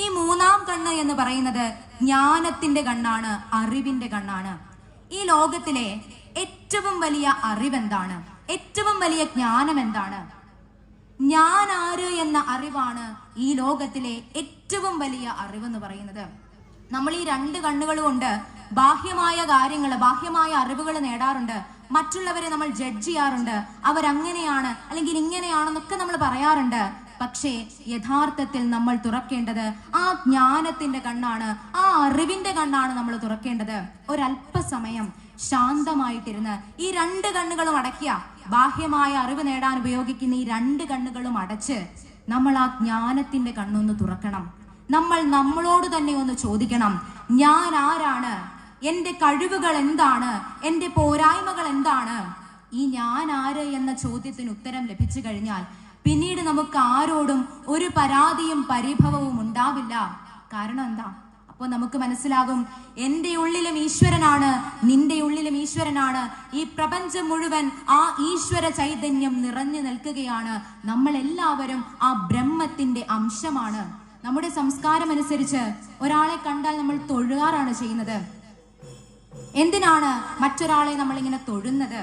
ഈ മൂന്നാം കണ്ണ് എന്ന് പറയുന്നത് ജ്ഞാനത്തിന്റെ കണ്ണാണ്, അറിവിന്റെ കണ്ണാണ്. ഈ ലോകത്തിലെ ഏറ്റവും വലിയ അറിവെന്താണ്? ഏറ്റവും വലിയ ജ്ഞാനം എന്താണ്? ഞാൻ ആര് എന്ന അറിവാണ് ഈ ലോകത്തിലെ ഏറ്റവും വലിയ അറിവെന്ന് പറയുന്നത്. നമ്മൾ ഈ രണ്ട് കണ്ണുകൾ കൊണ്ട് ബാഹ്യമായ കാര്യങ്ങൾ, ബാഹ്യമായ അറിവുകൾ നേടാറുണ്ട്. മറ്റുള്ളവരെ നമ്മൾ ജഡ്ജ് ചെയ്യാറുണ്ട്. അവരങ്ങനെയാണ് അല്ലെങ്കിൽ ഇങ്ങനെയാണെന്നൊക്കെ നമ്മൾ പറയാറുണ്ട്. പക്ഷേ യഥാർത്ഥത്തിൽ നമ്മൾ തുറക്കേണ്ടത് ആ ജ്ഞാനത്തിന്റെ കണ്ണാണ്, ആ അറിവിന്റെ കണ്ണാണ് നമ്മൾ തുറക്കേണ്ടത്. ഒരല്പസമയം ശാന്തമായിട്ടിരുന്ന് ഈ രണ്ട് കണ്ണുകളും അടയ്ക്കുക. ബാഹ്യമായ അറിവ് നേടാൻ ഉപയോഗിക്കുന്ന ഈ രണ്ട് കണ്ണുകളും അടച്ച് നമ്മൾ ആ ജ്ഞാനത്തിന്റെ കണ്ണൊന്ന് തുറക്കണം. നമ്മൾ നമ്മളോട് തന്നെ ഒന്ന് ചോദിക്കണം, ഞാൻ ആരാണ്? എന്റെ കഴിവുകൾ എന്താണ്? എന്റെ പോരായ്മകൾ എന്താണ്? ഈ ഞാൻ ആര് എന്ന ചോദ്യത്തിന് ഉത്തരം ലഭിച്ചു കഴിഞ്ഞാൽ പിന്നീട് നമുക്ക് ആരോടും ഒരു പരാതിയും പരിഭവവും ഉണ്ടാവില്ല. കാരണം എന്താ? അപ്പോൾ നമുക്ക് മനസ്സിലാകും, എൻ്റെ ഉള്ളിലും ഈശ്വരനാണ്, നിന്റെ ഉള്ളിലും ഈശ്വരനാണ്. ഈ പ്രപഞ്ചം മുഴുവൻ ആ ഈശ്വര ചൈതന്യം നിറഞ്ഞു നിൽക്കുകയാണ്. നമ്മൾ എല്ലാവരും ആ ബ്രഹ്മത്തിന്റെ അംശമാണ്. നമ്മുടെ സംസ്കാരം അനുസരിച്ച് ഒരാളെ കണ്ടാൽ നമ്മൾ തൊഴുകാറാണ് ചെയ്യുന്നത്. എന്തിനാണ് മറ്റൊരാളെ നമ്മൾ ഇങ്ങനെ തൊഴുന്നത്?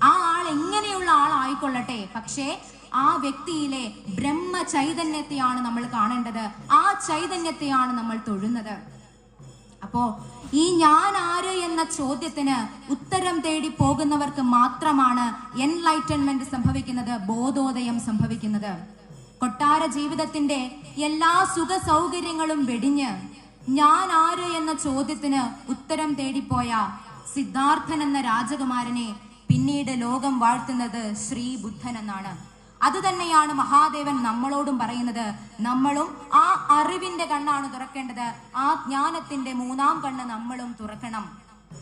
ആ ആൾ എങ്ങനെയുള്ള ആളായിക്കൊള്ളട്ടെ, പക്ഷേ ആ വ്യക്തിയിലെ ബ്രഹ്മ ചൈതന്യത്തെയാണ് നമ്മൾ കാണേണ്ടത്. ആ ചൈതന്യത്തെയാണ് നമ്മൾ തൊഴുന്നത്. അപ്പോ ഈ ഞാൻ ആര് എന്ന ചോദ്യത്തിന് ഉത്തരം തേടി പോകുന്നവർക്ക് മാത്രമാണ് എൻലൈറ്റൻമെന്റ് സംഭവിക്കുന്നത്, ബോധോദയം സംഭവിക്കുന്നത്. കൊട്ടാര ജീവിതത്തിന്റെ എല്ലാ സുഖ സൗകര്യങ്ങളും വെടിഞ്ഞ് ഞാൻ ആര് എന്ന ചോദ്യത്തിന് ഉത്തരം തേടിപ്പോയ സിദ്ധാർത്ഥൻ എന്ന രാജകുമാരനെ പിന്നീട് ലോകം വാഴ്ത്തുന്നത് ശ്രീ ബുദ്ധൻ എന്നാണ്. അത് തന്നെയാണ് മഹാദേവൻ നമ്മളോടും പറയുന്നത്. നമ്മളും ആ അറിവിന്റെ കണ്ണാണ് തുറക്കേണ്ടത്. ആ ജ്ഞാനത്തിന്റെ മൂന്നാം കണ്ണ് നമ്മളും തുറക്കണം.